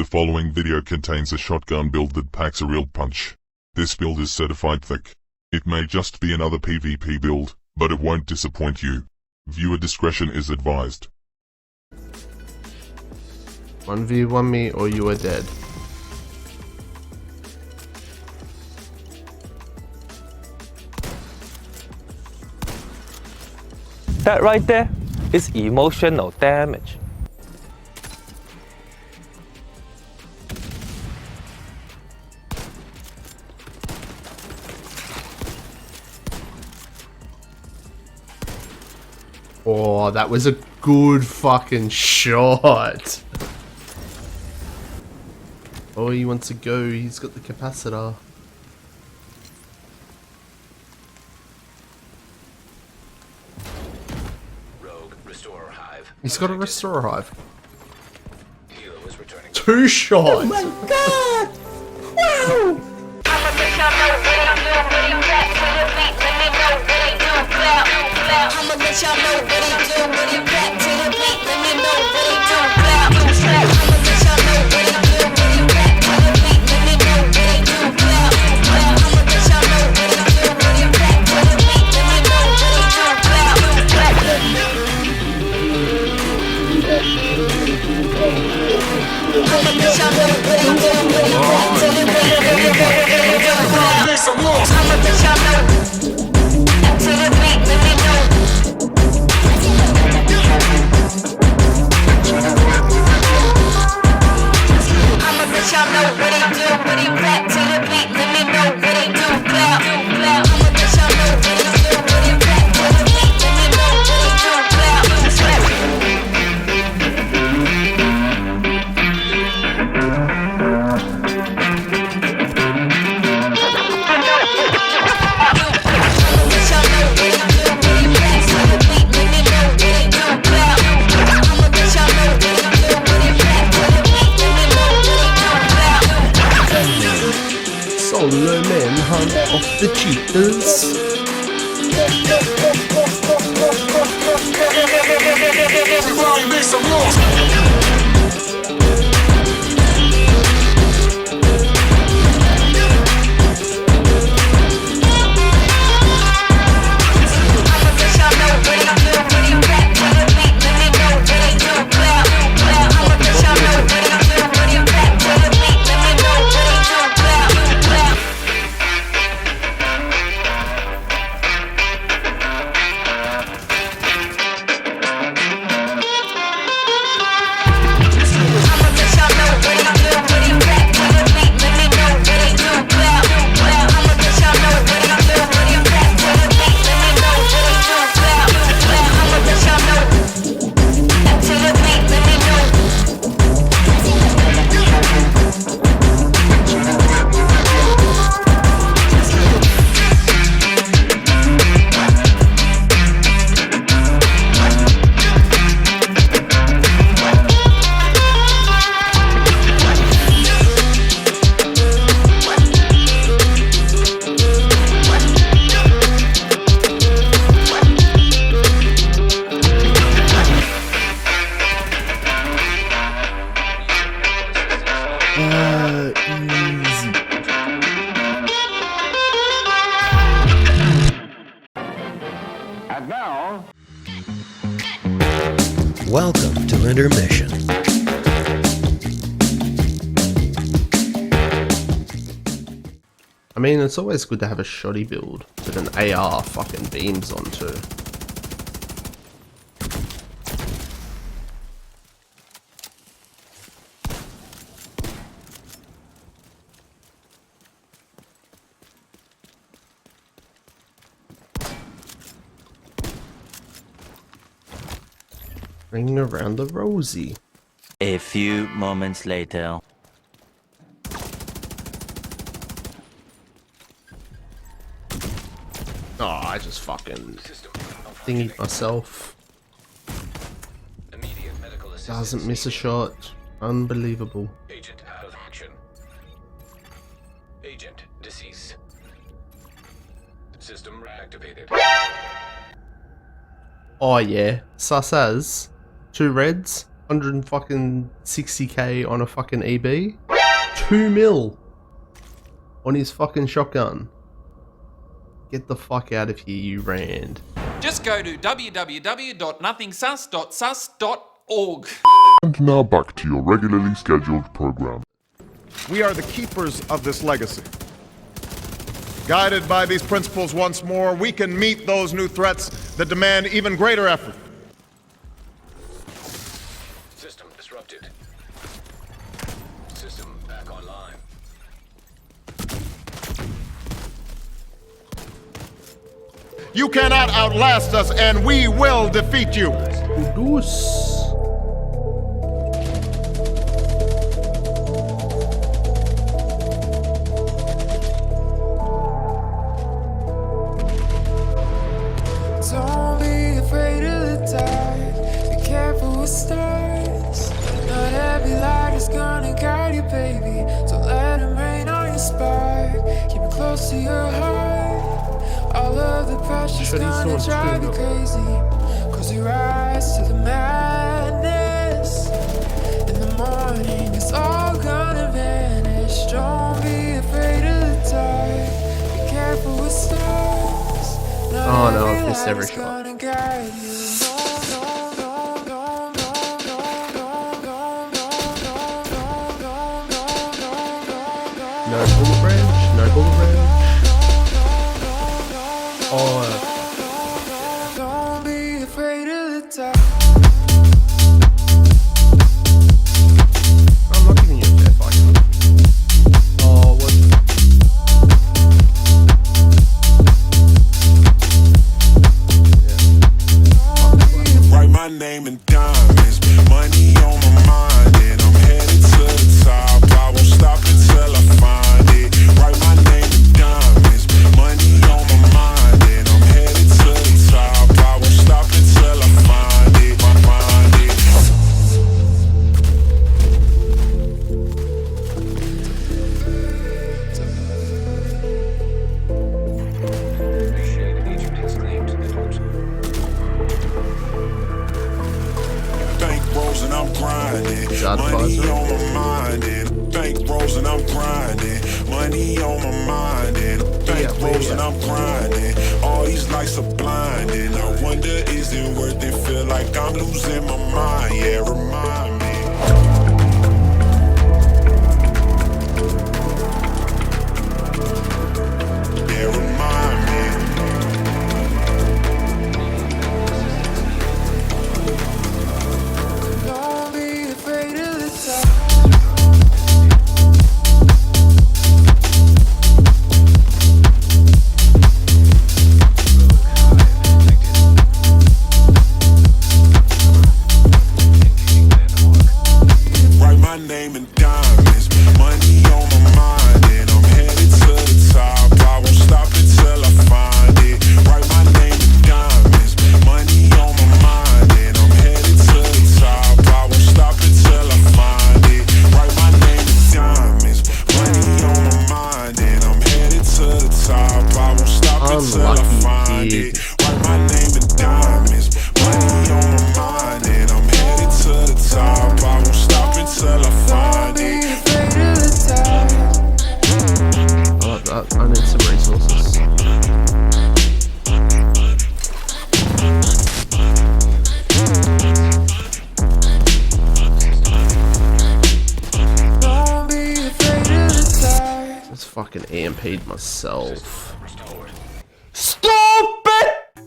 following video contains a shotgun build that packs a real punch. This build is certified thick. It may just be another PvP build, but it won't disappoint you. Viewer discretion is advised. 1v1 me or you are dead. That right there is emotional damage. Oh, that was a good fucking shot. Oh, he wants to go. He's got the capacitor. Rogue, restore hive. He's got a restore hive. Hilo is returning. 2 shots. Oh my god! Wow! I'ma let y'all know what he do when he back to the beat. Let me know what he do. I'ma let y'all know what he do when he back to the beat. Let me know what he do. I'ma let y'all know what he do when he back to the beat. Let me know what he do. I'ma let y'all know what he do when he back to the beat. I'ma let y'all know to the beat. Let me know. I'ma let y'all know what he do when he back to the beat. Let me know what he do. I'ma let y'all know what he do when he back to the beat. Let me know what he do. Solo men hunt off the cheaters. Easy. And now, Welcome to Intermission. I mean, it's always good to have a shoddy build with an AR fucking beams on too. Ring around the rosy. A few moments later. Oh, I just fucking thingied myself. immediate medical assistance. Doesn't miss a shot. Unbelievable. Agent out of action. Agent deceased. System reactivated. Oh yeah, sus as 2 reds, 160k on a fucking EB. 2 mil on his fucking shotgun. Get the fuck out of here, you Rand. Just go to www.nothingsus.sus.org. And now back to your regularly scheduled program. We are the keepers of this legacy. Guided by these principles once more, we can meet those new threats that demand even greater effort. System disrupted. System back online. You cannot outlast us, and we will defeat you. Deuce. Don't be afraid of the dark. Be careful with stars. Not every light is gonna guide you, baby. So let them rain on your spark. Keep it close to your heart. All of the pressure's gonna drive you crazy. Close your eyes to the madness. In the morning, it's all gonna vanish. Don't be afraid of the dark. Be careful with stars. Oh no, I've missed every shot. No bullet range, no bullet range. Oh, Don't be afraid of the dark. I'm not giving you a fair fight. Oh, what? Write my name in diamonds, money on my mind, and I'm headed to the top. I won't stop until I find it. Write my name in diamonds, money on my mind, and I'm headed to the top. I won't stop until I find it. Appreciate agent has claimed the port. Bank rolls and I'm grinding, Shot money buzzer. on my mind, and bank rolls and I'm grinding, money on my mind, and bank rolls and I'm grinding. All these lights are blinding. I wonder, is it worth it? Feel like I'm losing my mind. Yeah, remind me. Yeah, remind me. Don't be afraid of the dark. Write my name in diamonds, money on my mind, and I'm headed to the top. I won't stop until I find it. Write my name in diamonds, money on my mind, and I'm headed to the top. I won't stop until I find it. Write my name in diamonds, money on my mind, and I'm headed to the top. I won't stop until I find it. Write my name in diamonds, money on my mind, and I'm headed to the top. I won't stop until I find it. I like that. I need some resources. Don't be afraid of the dark. Let's fucking AMP'd myself. Restored. Stop it!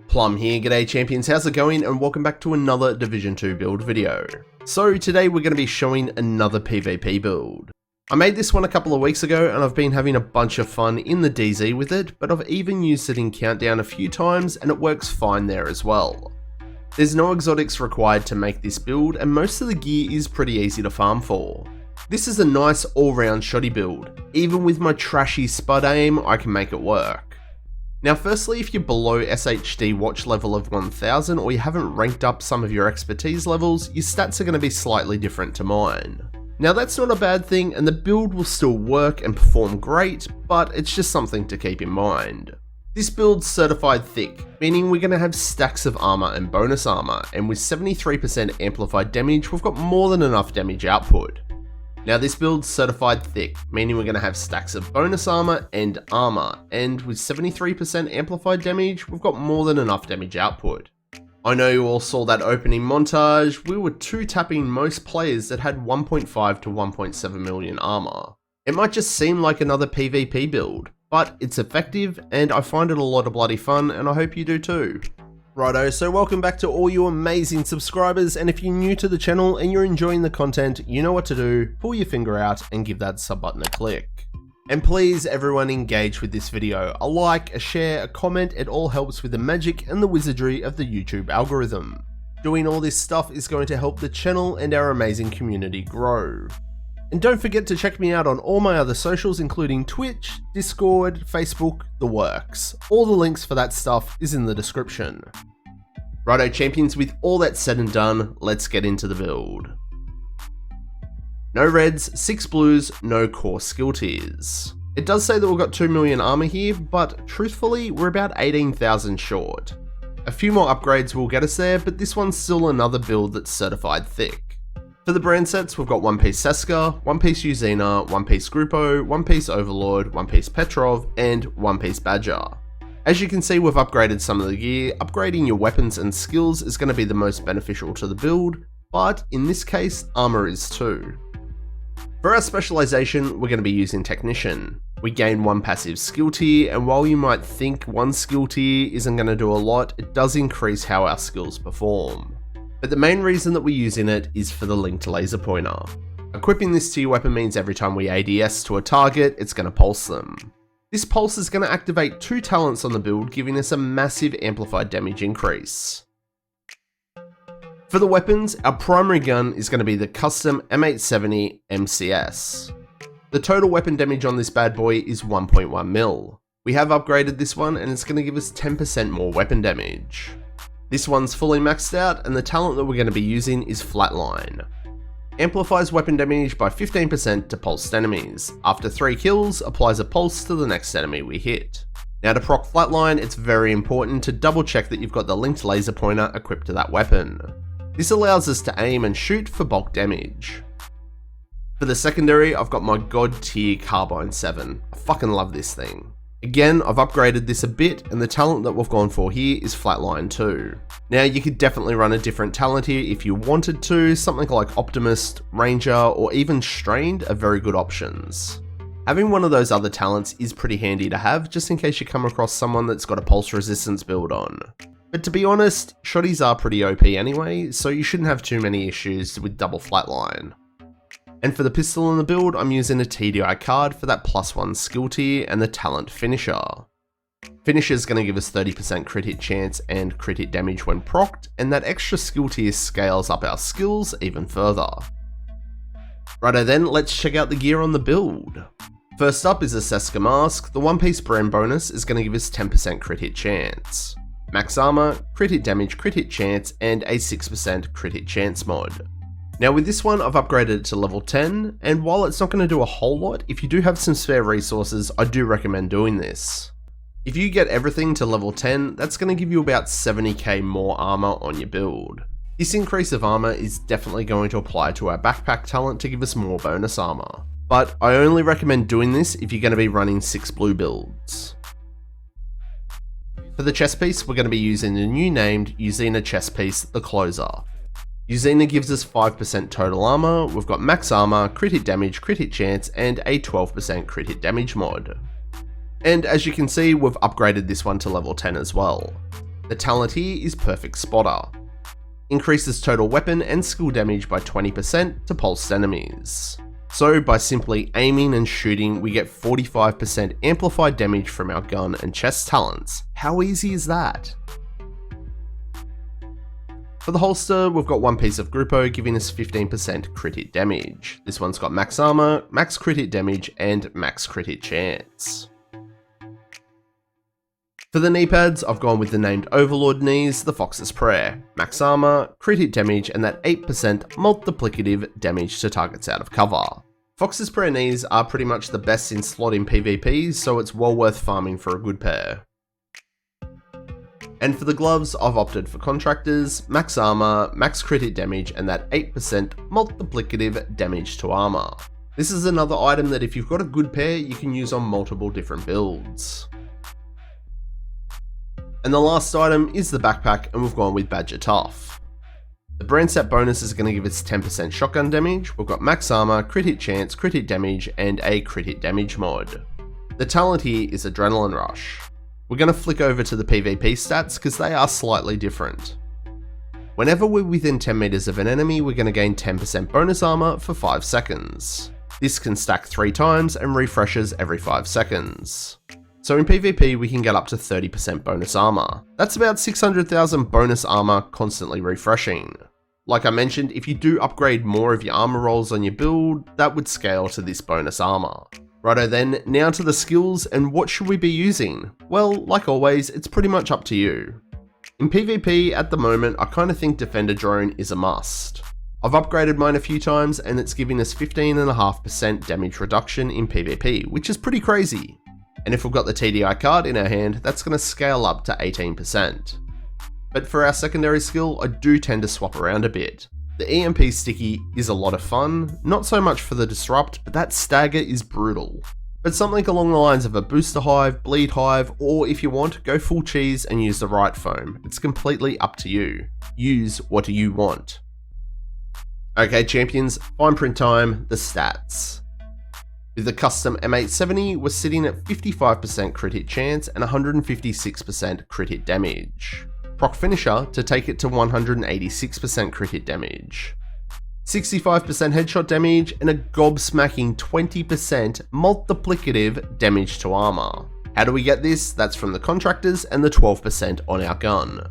Plum here, g'day champions, how's it going, and welcome back to another Division 2 build video. So today we're going to be showing another PvP build. I made this one a couple of weeks ago and I've been having a bunch of fun in the DZ with it, but I've even used it in Countdown a few times and it works fine there as well. There's no exotics required to make this build and most of the gear is pretty easy to farm for. This is a nice all-round shoddy build. Even with my trashy SPUD aim, I can make it work. Now firstly, if you're below SHD watch level of 1000 or you haven't ranked up some of your expertise levels, your stats are going to be slightly different to mine. Now that's not a bad thing and the build will still work and perform great, but it's just something to keep in mind. This build's certified thick, meaning we're going to have stacks of armor and bonus armor, and with 73% amplified damage, we've got more than enough damage output. Now this build's certified thick, meaning we're going to have stacks of bonus armor, and with 73% amplified damage, we've got more than enough damage output. I know you all saw that opening montage, we were 2-tapping most players that had 1.5 to 1.7 million armor. It might just seem like another PvP build, but it's effective and I find it a lot of bloody fun and I hope you do too. Righto, so welcome back to all you amazing subscribers, and if you're new to the channel and you're enjoying the content, you know what to do, pull your finger out and give that sub button a click. And please everyone engage with this video, a like, a share, a comment, it all helps with the magic and the wizardry of the YouTube algorithm. Doing all this stuff is going to help the channel and our amazing community grow. And don't forget to check me out on all my other socials, including Twitch, Discord, Facebook, the works. All the links for that stuff is in the description. Righto champions, with all that said and done, let's get into the build. No reds, 6 blues, no core skill tiers. It does say that we've got 2 million armor here, but truthfully, we're about 18,000 short. A few more upgrades will get us there, but this one's still another build that's certified thick. For the brand sets, we've got one piece Seska, one piece Uzina, one piece Grupo, one piece Overlord, one piece Petrov, and one piece Badger. As you can see, we've upgraded some of the gear. Upgrading your weapons and skills is going to be the most beneficial to the build, but in this case, armor is too. For our specialization, we're going to be using Technician. We gain one passive skill tier, and while you might think one skill tier isn't going to do a lot, it does increase how our skills perform. But the main reason that we're using it is for the linked laser pointer. Equipping this tier weapon means every time we ADS to a target, it's going to pulse them. This pulse is going to activate 2 talents on the build, giving us a massive amplified damage increase. For the weapons, our primary gun is going to be the custom M870 MCS. The total weapon damage on this bad boy is 1.1 mil. We have upgraded this one and it's going to give us 10% more weapon damage. This one's fully maxed out, and the talent that we're going to be using is Flatline. Amplifies weapon damage by 15% to pulsed enemies. After 3 kills, applies a pulse to the next enemy we hit. Now to proc Flatline, it's very important to double check that you've got the linked laser pointer equipped to that weapon. This allows us to aim and shoot for bulk damage. For the secondary, I've got my god tier Carbine 7. I fucking love this thing. Again, I've upgraded this a bit, and the talent that we've gone for here is Flatline too. Now you could definitely run a different talent here if you wanted to, something like Optimist, Ranger, or even Strained are very good options. Having one of those other talents is pretty handy to have, just in case you come across someone that's got a pulse resistance build on. But to be honest, shotties are pretty OP anyway, so you shouldn't have too many issues with double Flatline. And for the pistol in the build, I'm using a TDI card for that +1 skill tier and the talent Finisher. Finisher is going to give us 30% crit hit chance and crit hit damage when procced, and that extra skill tier scales up our skills even further. Righto then, let's check out the gear on the build. First up is a Seska mask. The one piece brand bonus is going to give us 10% crit hit chance. Max armor, crit hit damage, crit hit chance, and a 6% crit hit chance mod. Now with this one, I've upgraded it to level 10, and while it's not going to do a whole lot, if you do have some spare resources, I do recommend doing this. If you get everything to level 10, that's going to give you about 70k more armor on your build. This increase of armor is definitely going to apply to our backpack talent to give us more bonus armor. But I only recommend doing this if you're going to be running 6 blue builds. For the chest piece, we're going to be using the new named Uzina chest piece, the Closer. Uzina gives us 5% total armor, we've got max armor, crit hit damage, crit hit chance, and a 12% crit hit damage mod. And as you can see, we've upgraded this one to level 10 as well. The talent here is Perfect Spotter. Increases total weapon and skill damage by 20% to pulsed enemies. So by simply aiming and shooting, we get 45% amplified damage from our gun and chest talents. How easy is that? For the holster, we've got one piece of Grupo giving us 15% crit hit damage. This one's got max armor, max crit hit damage, and max crit hit chance. For the knee pads, I've gone with the named Overlord knees, the Fox's Prayer. Max armor, crit hit damage, and that 8% multiplicative damage to targets out of cover. Fox's Prayer knees are pretty much the best in slot in PvP, so it's well worth farming for a good pair. And for the gloves, I've opted for contractors, max armor, max crit hit damage, and that 8% multiplicative damage to armor. This is another item that if you've got a good pair, you can use on multiple different builds. And the last item is the backpack, and we've gone with Badger Tough. The brand set bonus is going to give us 10% shotgun damage. We've got max armor, crit hit chance, crit hit damage, and a crit hit damage mod. The talent here is Adrenaline Rush. We're going to flick over to the PvP stats because they are slightly different. Whenever we're within 10 meters of an enemy, we're going to gain 10% bonus armor for 5 seconds. This can stack 3 times and refreshes every 5 seconds. So in PvP, we can get up to 30% bonus armor. That's about 600,000 bonus armor constantly refreshing. Like I mentioned, if you do upgrade more of your armor rolls on your build, that would scale to this bonus armor. Righto then, now to the skills, and what should we be using? Well, like always, it's pretty much up to you. In PvP, at the moment, I kinda think Defender Drone is a must. I've upgraded mine a few times, and it's giving us 15.5% damage reduction in PvP, which is pretty crazy. And if we've got the TDI card in our hand, that's going to scale up to 18%. But for our secondary skill, I do tend to swap around a bit. The EMP sticky is a lot of fun, not so much for the disrupt, but that stagger is brutal. But something along the lines of a booster hive, bleed hive, or if you want, go full cheese and use the right foam. It's completely up to you. Use what you want. Okay champions, fine print time, the stats. With the custom M870, we're sitting at 55% crit hit chance and 156% crit hit damage. Proc finisher to take it to 186% crit hit damage. 65% headshot damage and a gobsmacking 20% multiplicative damage to armor. How do we get this? That's from the contractors and the 12% on our gun.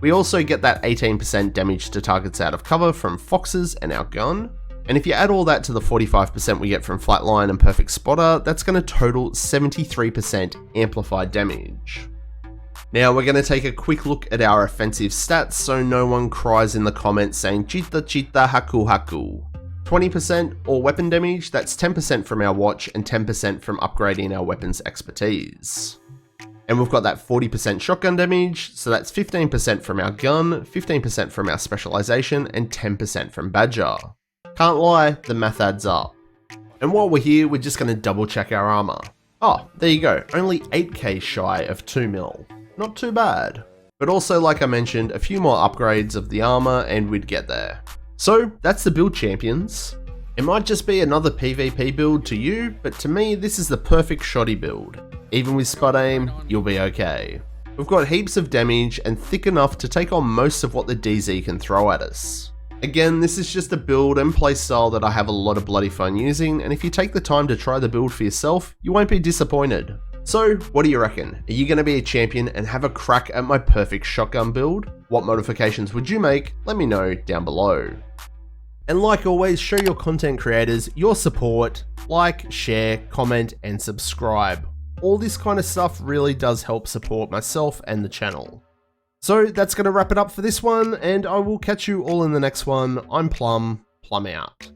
We also get that 18% damage to targets out of cover from foxes and our gun. And if you add all that to the 45% we get from Flatline and Perfect Spotter, that's going to total 73% amplified damage. Now we're going to take a quick look at our offensive stats so no one cries in the comments saying cheater, cheater, haku, haku. 20% all weapon damage, that's 10% from our watch and 10% from upgrading our weapons expertise. And we've got that 40% shotgun damage, so that's 15% from our gun, 15% from our specialization, and 10% from Badger. Can't lie, the math adds up. And while we're here, we're just going to double check our armor. Oh, there you go, only 8k shy of 2mm. Not too bad. But also, like I mentioned, a few more upgrades of the armor and we'd get there. So that's the build champions. It might just be another PvP build to you, but to me this is the perfect shoddy build. Even with SPUD aim, you'll be okay. We've got heaps of damage and thick enough to take on most of what the DZ can throw at us. Again, this is just a build and playstyle that I have a lot of bloody fun using, and if you take the time to try the build for yourself, you won't be disappointed. So, what do you reckon? Are you going to be a champion and have a crack at my perfect shotgun build? What modifications would you make? Let me know down below. And like always, show your content creators your support, like, share, comment, and subscribe. All this kind of stuff really does help support myself and the channel. So that's going to wrap it up for this one, and I will catch you all in the next one. I'm Plum out.